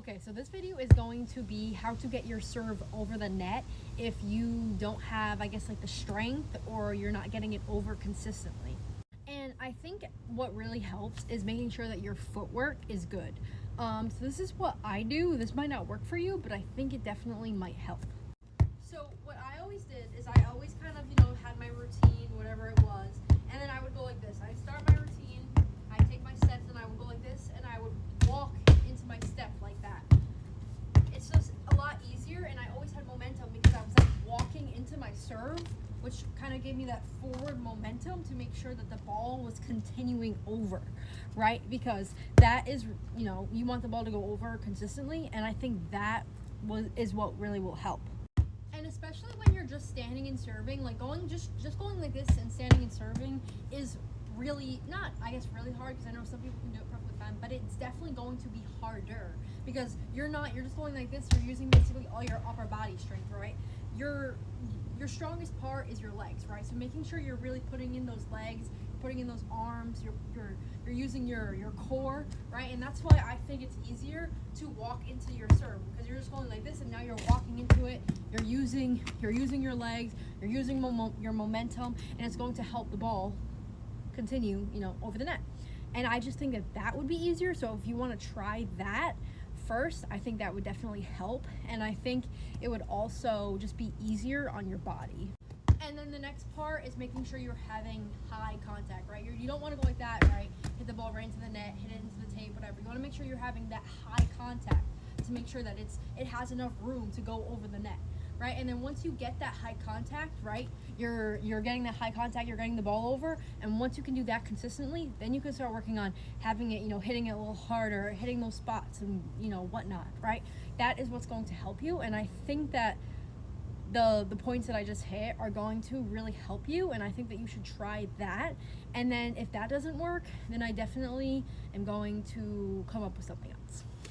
Okay, so this video is going to be how to get your serve over the net if you don't have, I guess, like the strength, or you're not getting it over consistently. And I think what really helps is making sure that your footwork is good. So this is what I do. This might not work for you, but I think it definitely might help. So what I always did is I always kind of, had my routine, whatever it was, and then I would go like this. I'd start my routine, I'd take my steps, and I would go like this, and I would walk into my step like that. It's just a lot easier, and I always had momentum because I was like walking into my serve, which kind of gave me that forward momentum to make sure that the ball was continuing over, right? Because that is, you want the ball to go over consistently, and I think that is what really will help. And especially when you're just standing and serving, like just going like this and standing and serving is really not, I guess, really hard, because I know some people can do it perfectly fine, but it's definitely going to be harder because you're just going like this. You're using basically all your upper body strength, right? Your strongest part is your legs, right? So making sure you're really putting in those legs, putting in those arms, you're using your core, right? And that's why I think it's easier to walk into your serve, because you're just going like this, and now you're walking into it. You're using your legs, you're using your momentum, and it's going to help the ball continue, over the net. And I just think that would be easier. So if you want to try that first, I think that would definitely help, and I think it would also just be easier on your body. And then the next part is making sure you're having high contact, right? You don't want to go like that, right? Hit the ball right into the net, hit it into the tape, whatever. You want to make sure you're having that high contact to make sure that it has enough room to go over the net, right? And then once you get that high contact, right, you're getting that high contact, you're getting the ball over, and once you can do that consistently, then you can start working on having it, hitting it a little harder, hitting those spots and, whatnot, right? That is what's going to help you, and I think that the points that I just hit are going to really help you, and I think that you should try that. And then if that doesn't work, then I definitely am going to come up with something else.